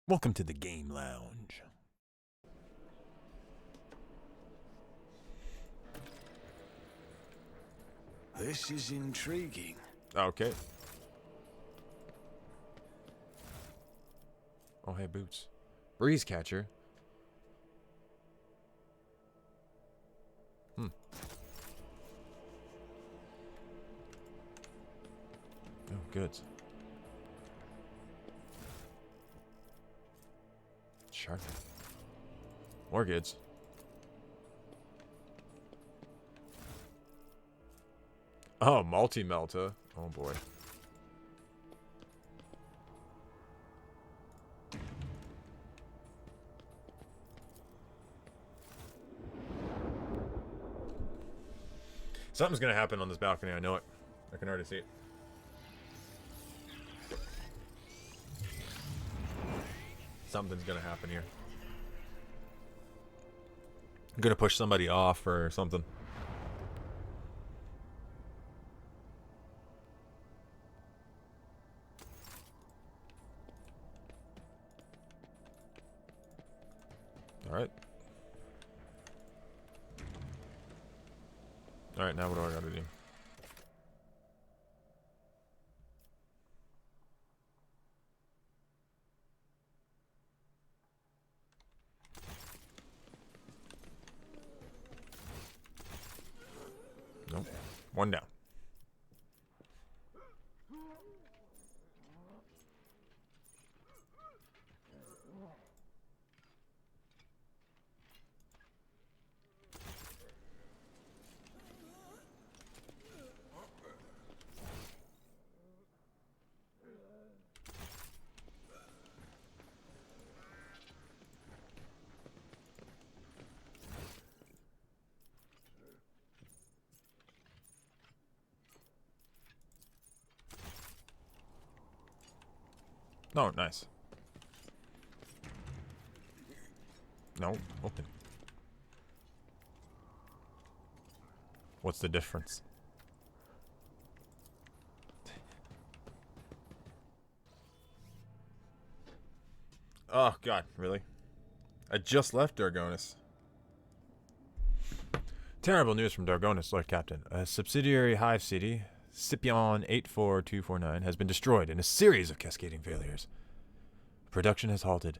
Welcome to the Game Lounge. This is intriguing. Okay. Oh, hey, Boots. Breeze catcher. Oh, good. Shark. More goods. Oh, multi-melta. Oh, boy. Something's gonna happen on this balcony, I know it. I can already see it. Something's gonna happen here. I'm gonna push somebody off or something. Alright. Alright, now what do I gotta do? Nope. One down. No, nice. No, open. What's the difference? Oh, God, really? I just left Dargonus. Terrible news from Dargonus, Lord Captain. A subsidiary hive city, Scipion 84249, has been destroyed in a series of cascading failures. Production has halted,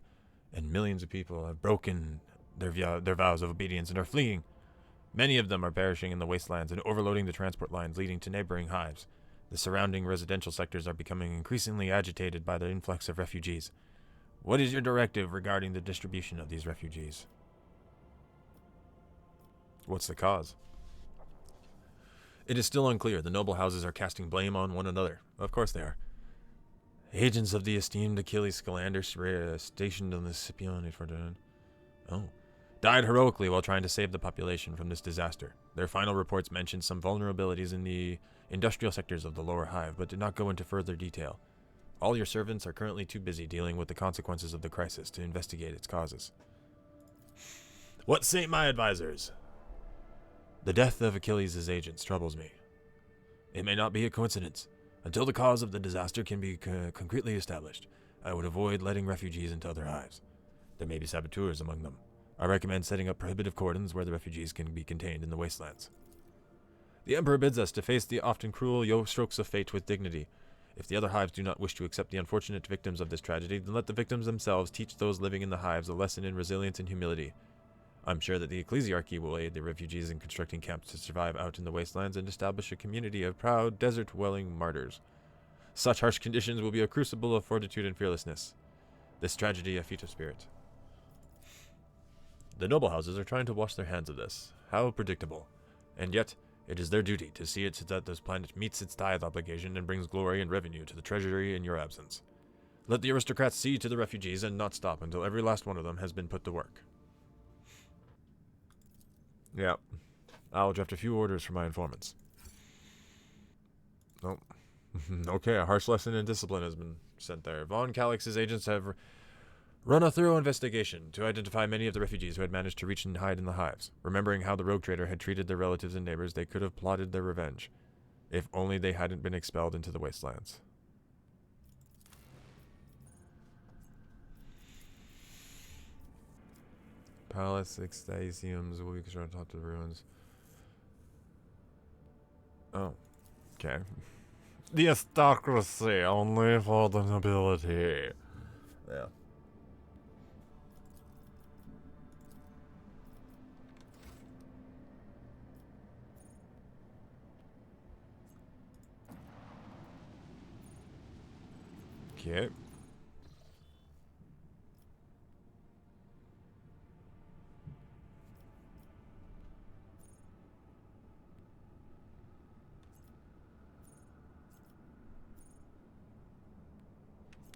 and millions of people have broken their vows of obedience and are fleeing. Many of them are perishing in the wastelands and overloading the transport lines leading to neighboring hives. The surrounding residential sectors are becoming increasingly agitated by the influx of refugees. What is your directive regarding the distribution of these refugees? What's the cause? It is still unclear. The noble houses are casting blame on one another. Of course they are. Agents of the esteemed Achilles Scalander stationed on the Scipion died heroically while trying to save the population from this disaster. Their final reports mentioned some vulnerabilities in the industrial sectors of the lower hive, but did not go into further detail. All your servants are currently too busy dealing with the consequences of the crisis to investigate its causes. What say my advisors? The death of Achilles' agents troubles me. It may not be a coincidence. Until the cause of the disaster can be concretely established, I would avoid letting refugees into other hives. There may be saboteurs among them. I recommend setting up prohibitive cordons where the refugees can be contained in the wastelands. The Emperor bids us to face the often cruel strokes of fate with dignity. If the other hives do not wish to accept the unfortunate victims of this tragedy, then let the victims themselves teach those living in the hives a lesson in resilience and humility. I'm sure that the ecclesiarchy will aid the refugees in constructing camps to survive out in the wastelands and establish a community of proud, desert-dwelling martyrs. Such harsh conditions will be a crucible of fortitude and fearlessness. This tragedy a feat of spirit. The noble houses are trying to wash their hands of this. How predictable. And yet, it is their duty to see it that this planet meets its tithe obligation and brings glory and revenue to the treasury in your absence. Let the aristocrats see to the refugees and not stop until every last one of them has been put to work. Yeah. I'll draft a few orders for my informants. Nope. Okay, a harsh lesson in discipline has been sent there. Von Calix's agents have run a thorough investigation to identify many of the refugees who had managed to reach and hide in the hives. Remembering how the rogue trader had treated their relatives and neighbors, they could have plotted their revenge. If only they hadn't been expelled into the wastelands. Palace Extasiums will be constructed on top of the ruins. Oh, okay. The aristocracy only for the nobility. Yeah. Okay.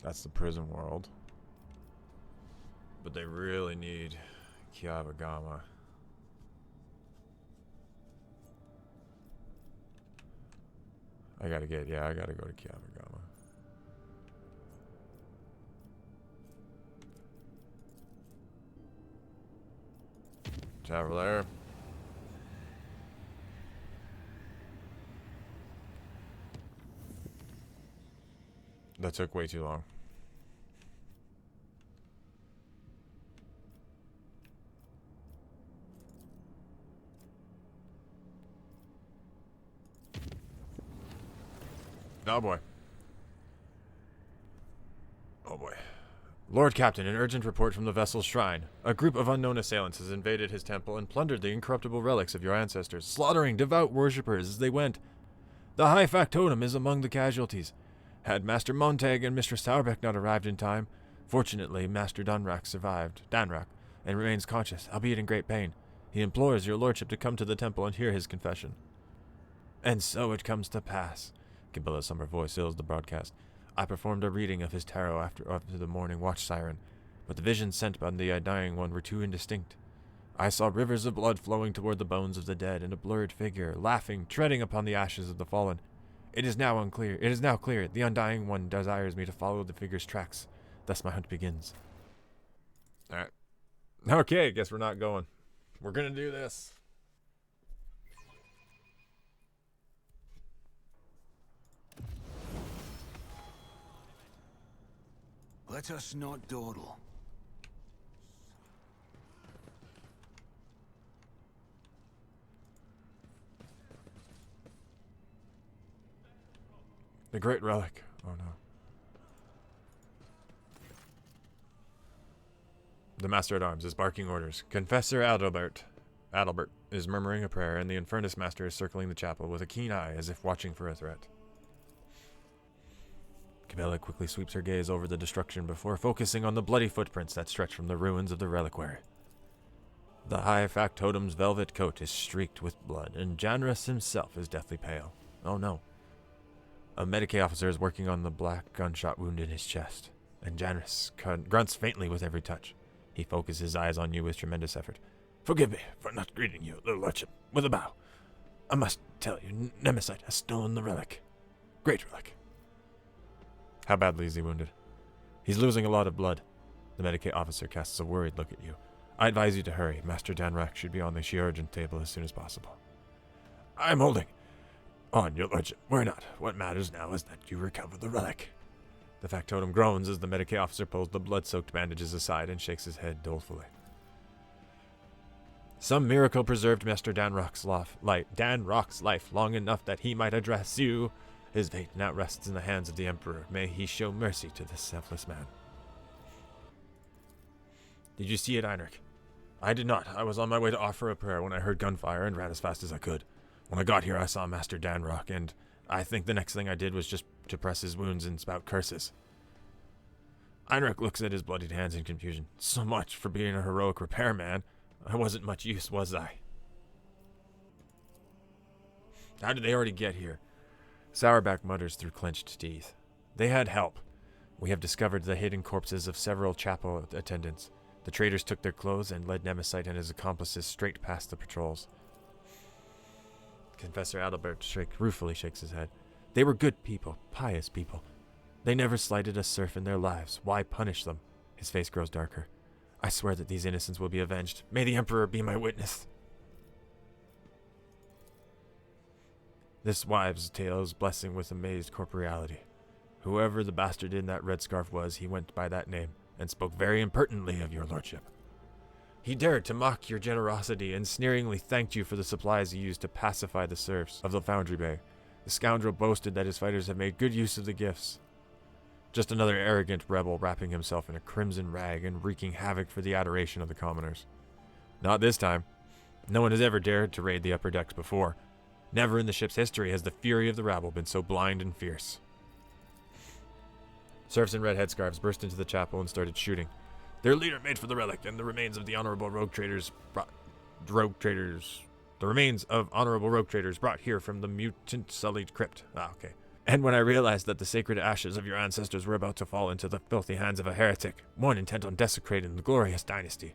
That's the prison world. But they really need Kiabagama. I gotta go to Kiabagama. Travel there. That took way too long. Oh boy. Oh boy. Lord Captain, an urgent report from the vessel's shrine. A group of unknown assailants has invaded his temple and plundered the incorruptible relics of your ancestors, slaughtering devout worshippers as they went. The high factotum is among the casualties. Had Master Montag and Mistress Sauerbeck not arrived in time, fortunately Master Danrak survived, and remains conscious, albeit in great pain. He implores your lordship to come to the temple and hear his confession. And so it comes to pass. Cabilla's somber voice fills the broadcast. I performed a reading of his tarot after the morning watch siren, but the visions sent by the dying one were too indistinct. I saw rivers of blood flowing toward the bones of the dead, and a blurred figure, laughing, treading upon the ashes of the fallen. It is now clear. The undying one desires me to follow the figure's tracks. Thus my hunt begins. Alright. Okay, guess we're not going. We're gonna do this. Let us not dawdle. The great relic. Oh no. The Master-at-Arms is barking orders. Confessor Adalbert is murmuring a prayer, and the Infernus Master is circling the chapel with a keen eye as if watching for a threat. Cabela quickly sweeps her gaze over the destruction before focusing on the bloody footprints that stretch from the ruins of the reliquary. The high factotum's velvet coat is streaked with blood, and Janrus himself is deathly pale. Oh no. A Medicae officer is working on the black gunshot wound in his chest, and Janrus grunts faintly with every touch. He focuses his eyes on you with tremendous effort. Forgive me for not greeting you, Little Lordship, with a bow. I must tell you, Nemesite has stolen the relic. Great relic. How badly is he wounded? He's losing a lot of blood. The Medicae officer casts a worried look at you. I advise you to hurry. Master Danrak should be on the chirurgeon table as soon as possible. I am holding on, your lordship. Worry not. What matters now is that you recover the relic. The factotum groans as the Medicae officer pulls the blood-soaked bandages aside and shakes his head dolefully. Some miracle preserved Master Danrock's life long enough that he might address you. His fate now rests in the hands of the Emperor. May he show mercy to this selfless man. Did you see it, Einrich? I did not. I was on my way to offer a prayer when I heard gunfire and ran as fast as I could. When I got here, I saw Master Danrock, and I think the next thing I did was just to press his wounds and spout curses. Einrich looks at his bloodied hands in confusion. So much for being a heroic repairman. I wasn't much use, was I? How did they already get here? Sauerback mutters through clenched teeth. They had help. We have discovered the hidden corpses of several chapel attendants. The traitors took their clothes and led Nemesite and his accomplices straight past the patrols. Confessor Adalbert ruefully shakes his head. They were good people, pious people. They never slighted a serf in their lives. Why punish them? His face grows darker. I swear that these innocents will be avenged. May the Emperor be my witness. This wives' tale is blessing with amazed corporeality. Whoever the bastard in that red scarf was, he went by that name, and spoke very impertinently of your lordship. He dared to mock your generosity and sneeringly thanked you for the supplies you used to pacify the serfs of the Foundry Bay. The scoundrel boasted that his fighters had made good use of the gifts. Just another arrogant rebel wrapping himself in a crimson rag and wreaking havoc for the adoration of the commoners. Not this time. No one has ever dared to raid the upper decks before. Never in the ship's history has the fury of the rabble been so blind and fierce. Serfs in red headscarves burst into the chapel and started shooting. Their leader made for the relic, and the remains of honorable rogue traders brought here from the mutant sullied crypt. Okay. And when I realized that the sacred ashes of your ancestors were about to fall into the filthy hands of a heretic, one intent on desecrating the glorious dynasty.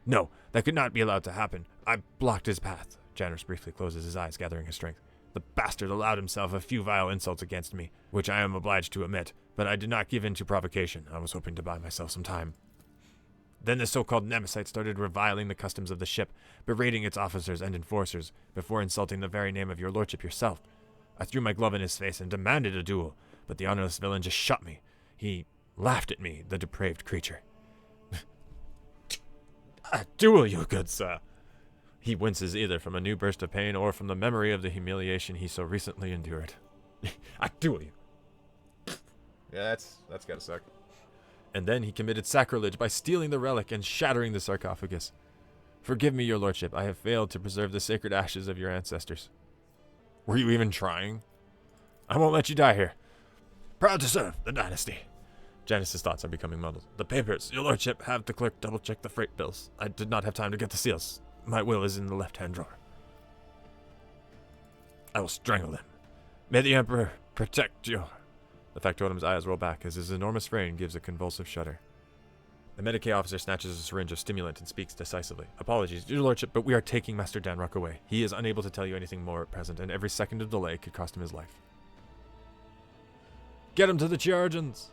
No, that could not be allowed to happen. I blocked his path. Janus briefly closes his eyes, gathering his strength. The bastard allowed himself a few vile insults against me, which I am obliged to admit, but I did not give in to provocation. I was hoping to buy myself some time. Then the so-called Nemesite started reviling the customs of the ship, berating its officers and enforcers, before insulting the very name of your lordship yourself. I threw my glove in his face and demanded a duel, but the honorless villain just shot me. He laughed at me, the depraved creature. A duel, you good sir. He winces either from a new burst of pain or from the memory of the humiliation he so recently endured. I duel you. Yeah, that's gotta suck. And then he committed sacrilege by stealing the relic and shattering the sarcophagus. Forgive me, your lordship, I have failed to preserve the sacred ashes of your ancestors. Were you even trying? I won't let you die here. Proud to serve the dynasty. Janus's thoughts are becoming muddled. The papers, your lordship, have the clerk double-check the freight bills. I did not have time to get the seals. My will is in the left-hand drawer. I will strangle him. May the Emperor protect you. The factotum's eyes roll back as his enormous frame gives a convulsive shudder. The Medicae officer snatches a syringe of stimulant and speaks decisively. Apologies, your lordship, but we are taking Master Danrock away. He is unable to tell you anything more at present, and every second of delay could cost him his life. Get him to the Chiargans!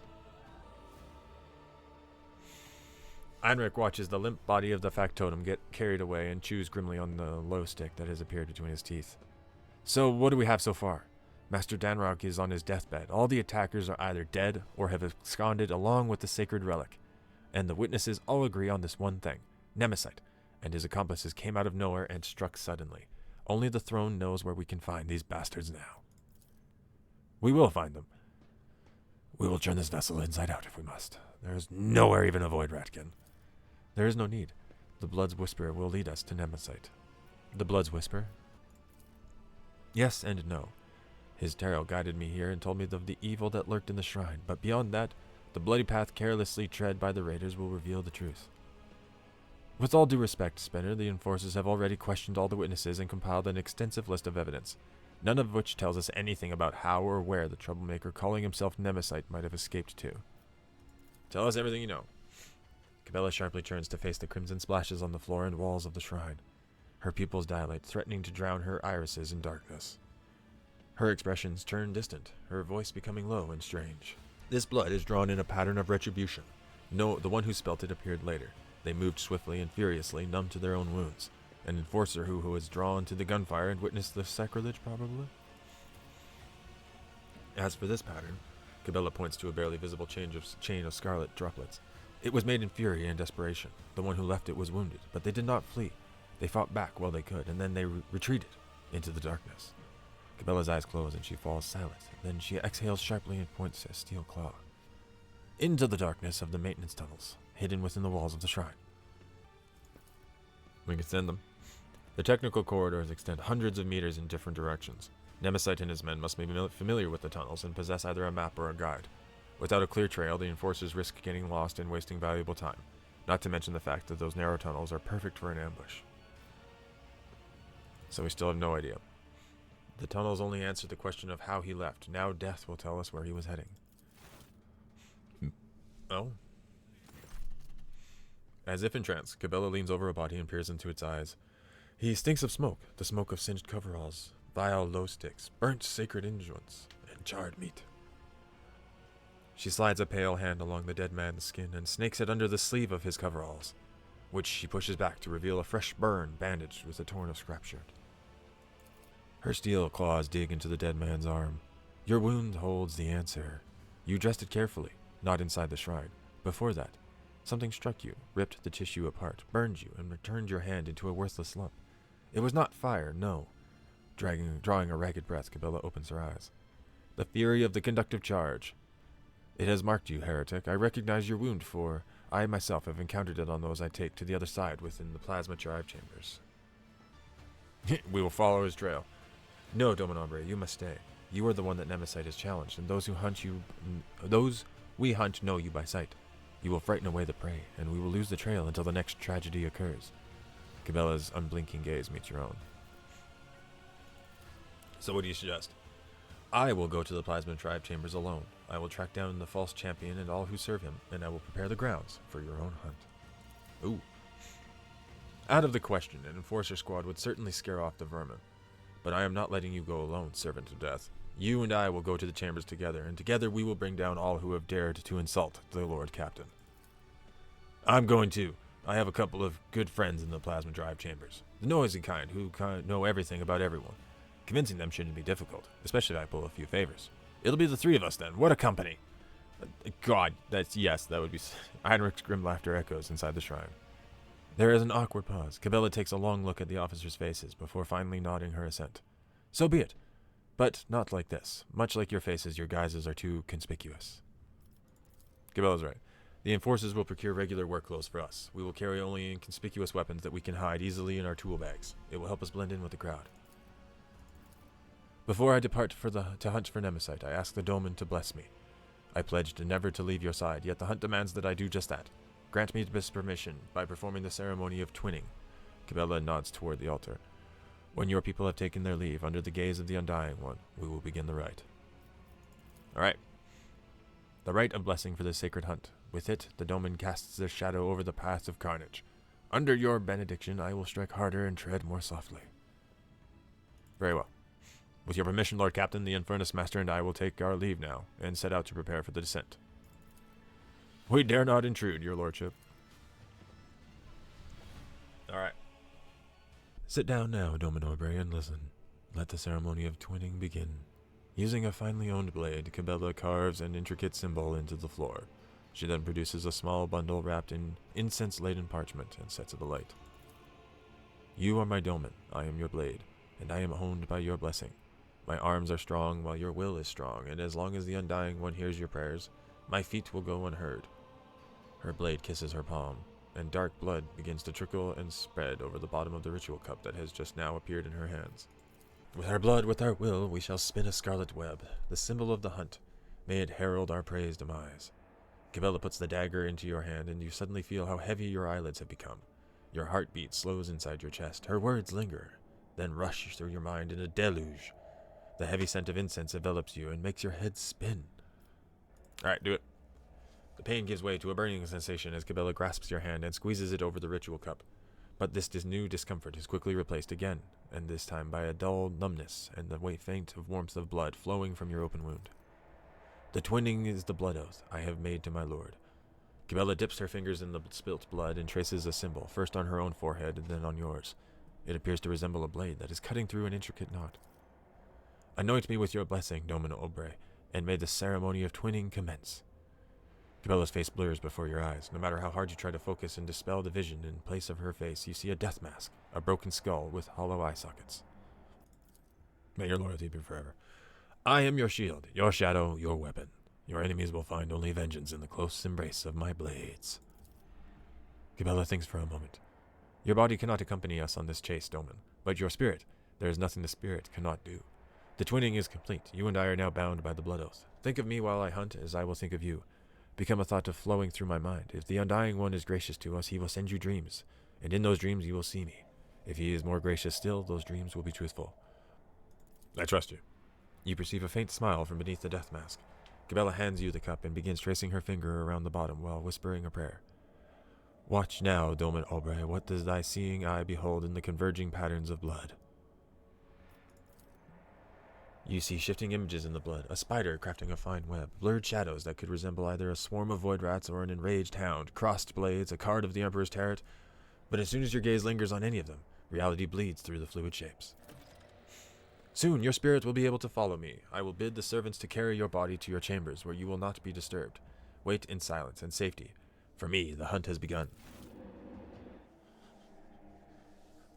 Heinrich watches the limp body of the factotum get carried away and chews grimly on the low stick that has appeared between his teeth. So, what do we have so far? Master Danrock is on his deathbed. All the attackers are either dead or have absconded along with the sacred relic. And the witnesses all agree on this one thing. Nemesite and his accomplices came out of nowhere and struck suddenly. Only the throne knows where we can find these bastards now. We will find them. We will turn this vessel inside out if we must. There is nowhere even to avoid Ratkin. There is no need. The Blood's Whisper will lead us to Nemesite. The Blood's Whisper? Yes and no. His tarot guided me here and told me of the evil that lurked in the shrine, but beyond that, the bloody path carelessly tread by the raiders will reveal the truth. With all due respect, Spinner, the enforcers have already questioned all the witnesses and compiled an extensive list of evidence, none of which tells us anything about how or where the troublemaker calling himself Nemesite might have escaped to. Tell us everything you know. Cabela sharply turns to face the crimson splashes on the floor and walls of the shrine. Her pupils dilate, threatening to drown her irises in darkness. Her expressions turn distant, her voice becoming low and strange. This blood is drawn in a pattern of retribution. No, the one who spelt it appeared later. They moved swiftly and furiously, numb to their own wounds. An enforcer who was drawn to the gunfire and witnessed the sacrilege, probably? As for this pattern, Cabela points to a barely visible chain of scarlet droplets. It was made in fury and desperation. The one who left it was wounded, but they did not flee. They fought back while they could, and then they retreated into the darkness. Cabela's eyes close and she falls silent. Then she exhales sharply and points a steel claw. Into the darkness of the maintenance tunnels, hidden within the walls of the shrine. We can send them. The technical corridors extend hundreds of meters in different directions. Nemesite and his men must be familiar with the tunnels and possess either a map or a guide. Without a clear trail, the enforcers risk getting lost and wasting valuable time, not to mention the fact that those narrow tunnels are perfect for an ambush. So we still have no idea. The tunnels only answer the question of how he left. Now death will tell us where he was heading. Oh? As if in trance, Cabela leans over a body and peers into its eyes. He stinks of smoke, the smoke of singed coveralls, vile low sticks, burnt sacred unguents, and charred meat. She slides a pale hand along the dead man's skin and snakes it under the sleeve of his coveralls, which she pushes back to reveal a fresh burn bandaged with a torn of scrap shirt. Her steel claws dig into the dead man's arm. Your wound holds the answer. You dressed it carefully, not inside the shrine. Before that, Something struck you, ripped the tissue apart, burned you, and turned your hand into a worthless lump. It was not fire, no. Drawing a ragged breath, Cabela opens her eyes. The fury of the conductive charge. It has marked you, heretic. I recognize your wound, for I myself have encountered it on those I take to the other side within the plasma drive chambers. We will follow his trail. No, Dominabre, you must stay. You are the one that Nemesite has challenged, and those we hunt know you by sight. You will frighten away the prey, and we will lose the trail until the next tragedy occurs. Cabela's unblinking gaze meets your own. So what do you suggest? I will go to the plasma tribe chambers alone. I will track down the false champion and all who serve him, and I will prepare the grounds for your own hunt. Ooh. Out of the question, an enforcer squad would certainly scare off the vermin. But I am not letting you go alone, servant of death. You and I will go to the chambers together, and together we will bring down all who have dared to insult the Lord Captain. I'm going too. I have a couple of good friends in the plasma drive chambers. The noisy kind, who know everything about everyone. Convincing them shouldn't be difficult, especially if I pull a few favors. It'll be the three of us then. What a company! God, that would be... Heinrich's grim laughter echoes inside the shrine. There is an awkward pause. Cabela takes a long look at the officers' faces before finally nodding her assent. So be it. But not like this. Much like your faces, your guises are too conspicuous. Cabela's right. The enforcers will procure regular work clothes for us. We will carry only inconspicuous weapons that we can hide easily in our tool bags. It will help us blend in with the crowd. Before I depart to hunt for Nemesite, I ask the Doman to bless me. I pledged never to leave your side, yet the hunt demands that I do just that. Grant me this permission by performing the ceremony of twinning. Cabela nods toward the altar. When your people have taken their leave, under the gaze of the Undying One, we will begin the rite. Alright. The rite of blessing for the sacred hunt. With it, the Doman casts their shadow over the path of carnage. Under your benediction, I will strike harder and tread more softly. Very well. With your permission, Lord Captain, the Infernus Master and I will take our leave now, and set out to prepare for the descent. We dare not intrude, your lordship. Alright. Sit down now, Dominabre, and listen. Let the ceremony of twinning begin. Using a finely honed blade, Cabela carves an intricate symbol into the floor. She then produces a small bundle wrapped in incense-laden parchment and sets it alight. You are my Doman, I am your blade, and I am honed by your blessing. My arms are strong while your will is strong, and as long as the Undying One hears your prayers, my feet will go unheard. Her blade kisses her palm, and dark blood begins to trickle and spread over the bottom of the ritual cup that has just now appeared in her hands. With our blood, with our will, we shall spin a scarlet web, the symbol of the hunt. May it herald our prey's demise. Cabela puts the dagger into your hand, and you suddenly feel how heavy your eyelids have become. Your heartbeat slows inside your chest. Her words linger, then rush through your mind in a deluge. The heavy scent of incense envelops you and makes your head spin. Alright, do it. The pain gives way to a burning sensation as Cabela grasps your hand and squeezes it over the ritual cup. But this new discomfort is quickly replaced again, and this time by a dull numbness and the faint warmth of blood flowing from your open wound. The twinning is the blood oath I have made to my lord. Cabela dips her fingers in the spilt blood and traces a symbol, first on her own forehead and then on yours. It appears to resemble a blade that is cutting through an intricate knot. Anoint me with your blessing, Dominabre, and may the ceremony of twinning commence. Cabela's face blurs before your eyes. No matter how hard you try to focus and dispel the vision, in place of her face, you see a death mask, a broken skull with hollow eye sockets. May your loyalty be forever. I am your shield, your shadow, your weapon. Your enemies will find only vengeance in the close embrace of my blades. Cabela thinks for a moment. Your body cannot accompany us on this chase, Doman, but your spirit, there is nothing the spirit cannot do. The twinning is complete. You and I are now bound by the blood oath. Think of me while I hunt as I will think of you. Become a thought of flowing through my mind. If the Undying One is gracious to us, he will send you dreams, and in those dreams you will see me. If he is more gracious still, those dreams will be truthful. I trust you. You perceive a faint smile from beneath the death mask. Cabela hands you the cup and begins tracing her finger around the bottom while whispering a prayer. Watch now, Dominabre, what does thy seeing eye behold in the converging patterns of blood? You see shifting images in the blood, a spider crafting a fine web, blurred shadows that could resemble either a swarm of void rats or an enraged hound, crossed blades, a card of the Emperor's Tarot. But as soon as your gaze lingers on any of them, reality bleeds through the fluid shapes. Soon your spirit will be able to follow me. I will bid the servants to carry your body to your chambers, where you will not be disturbed. Wait in silence and safety. For me, the hunt has begun.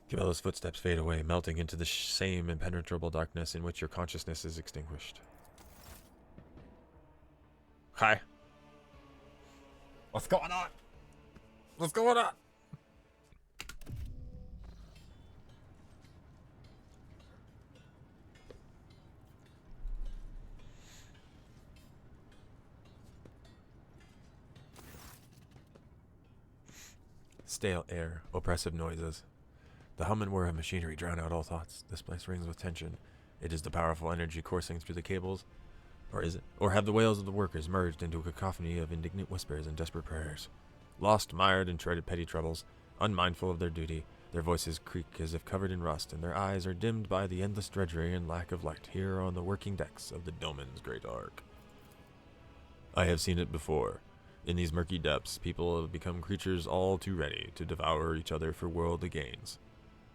Cabella's footsteps fade away, melting into the same impenetrable darkness in which your consciousness is extinguished. Hi. What's going on? What's going on? Stale air, oppressive noises. The hum and whir of machinery drown out all thoughts. This place rings with tension. It is the powerful energy coursing through the cables. Or is it? Or have the wails of the workers merged into a cacophony of indignant whispers and desperate prayers? Lost, mired in treaded petty troubles, unmindful of their duty, their voices creak as if covered in rust, and their eyes are dimmed by the endless drudgery and lack of light here on the working decks of the Doman's great ark. I have seen it before. In these murky depths, people have become creatures all too ready to devour each other for worldly gains.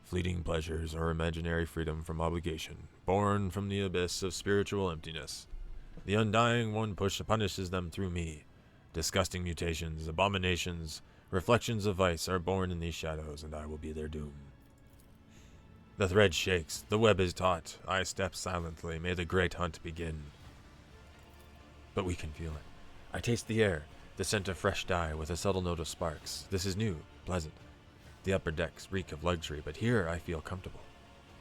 Fleeting pleasures or imaginary freedom from obligation, born from the abyss of spiritual emptiness. The Undying One punishes them through me. Disgusting mutations, abominations, reflections of vice are born in these shadows, and I will be their doom. The thread shakes, the web is taut. I step silently, may the great hunt begin. But we can feel it. I taste the air, the scent of fresh dye with a subtle note of sparks. This is new, pleasant. The upper decks reek of luxury, but here I feel comfortable.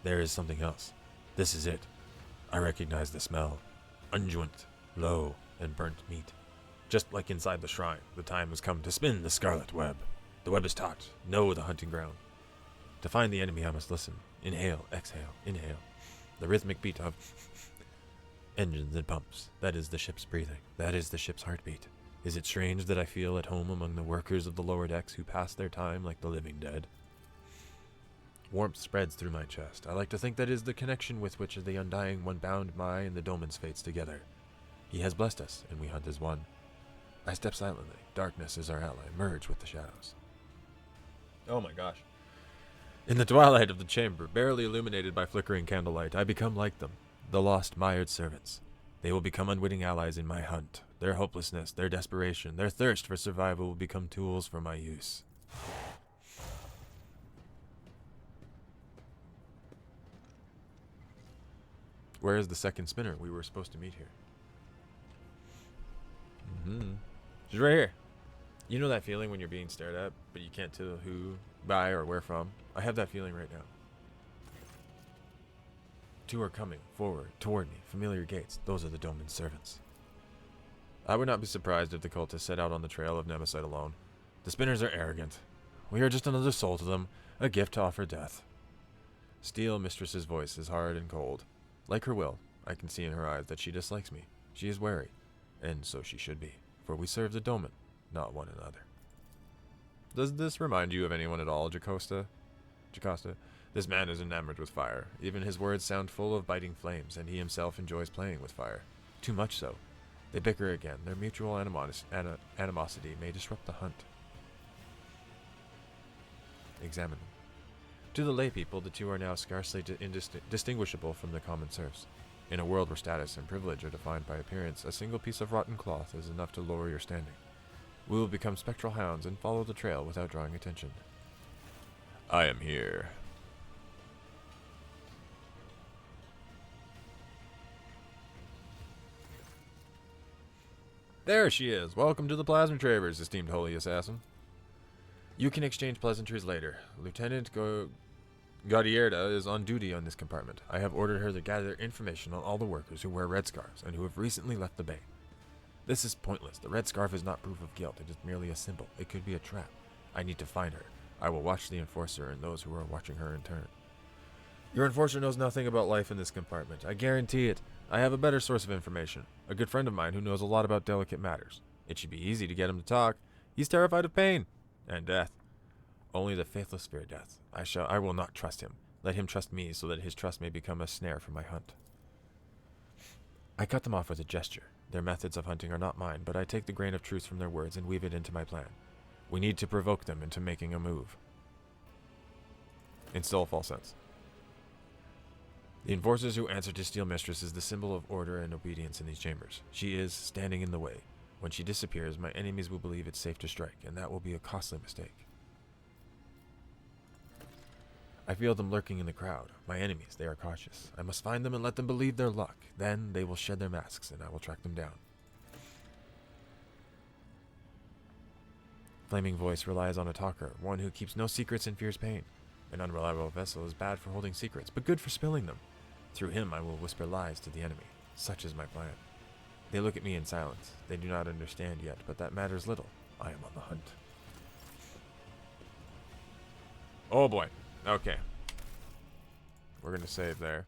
There is something else. This is it. I recognize the smell. Unguent, low, and burnt meat. Just like inside the shrine, the time has come to spin the scarlet web. The web is taut. Know the hunting ground. To find the enemy, I must listen. Inhale, exhale, inhale. The rhythmic beat of engines and pumps. That is the ship's breathing. That is the ship's heartbeat. Is it strange that I feel at home among the workers of the lower decks who pass their time like the living dead? Warmth spreads through my chest. I like to think that is the connection with which the Undying One bound my and the Doman's fates together. He has blessed us, and we hunt as one. I step silently. Darkness is our ally. Merge with the shadows. Oh my gosh. In the twilight of the chamber, barely illuminated by flickering candlelight, I become like them, the lost, mired servants. They will become unwitting allies in my hunt. Their hopelessness, their desperation, their thirst for survival will become tools for my use. Where is the second spinner? We were supposed to meet here. She's right here. You know that feeling when you're being stared at, but you can't tell who, by, or where from? I have that feeling right now. Two are coming, forward, toward me, familiar gaits. Those are the Doman's servants. I would not be surprised if the cultists set out on the trail of Nemesite alone. The spinners are arrogant. We are just another soul to them, a gift to offer death. Steel Mistress's voice is hard and cold. Like her will, I can see in her eyes that she dislikes me. She is wary, and so she should be, for we serve the Doman, not one another. Does this remind you of anyone at all, Jocasta? This man is enamored with fire. Even his words sound full of biting flames, and he himself enjoys playing with fire. Too much so. They bicker again. Their mutual animosity may disrupt the hunt. Examine them. To the lay people, the two are now scarcely distinguishable from the common serfs. In a world where status and privilege are defined by appearance, a single piece of rotten cloth is enough to lower your standing. We will become spectral hounds and follow the trail without drawing attention. I am here. There she is. Welcome to the Plasma Travers, esteemed holy assassin. You can exchange pleasantries later. Lieutenant Gaudierda is on duty on this compartment. I have ordered her to gather information on all the workers who wear red scarves and who have recently left the bay. This is pointless. The red scarf is not proof of guilt. It is merely a symbol. It could be a trap. I need to find her. I will watch the enforcer and those who are watching her in turn. Your enforcer knows nothing about life in this compartment. I guarantee it. I have a better source of information. A good friend of mine who knows a lot about delicate matters. It should be easy to get him to talk. He's terrified of pain and death. Only the faithless fear death. I will not trust him. Let him trust me so that his trust may become a snare for my hunt. I cut them off with a gesture. Their methods of hunting are not mine, but I take the grain of truth from their words and weave it into my plan. We need to provoke them into making a move. In still a false sense. The enforcers who answer to Steel Mistress is the symbol of order and obedience in these chambers. She is standing in the way. When she disappears, my enemies will believe it's safe to strike, and that will be a costly mistake. I feel them lurking in the crowd. My enemies, they are cautious. I must find them and let them believe their luck. Then they will shed their masks, and I will track them down. Flaming Voice relies on a talker, one who keeps no secrets and fears pain. An unreliable vessel is bad for holding secrets, but good for spilling them. Through him I will whisper lies to the enemy. Such is my plan. They look at me in silence. They do not understand yet, but that matters little. I am on the hunt. Oh boy. Okay. We're going to save there.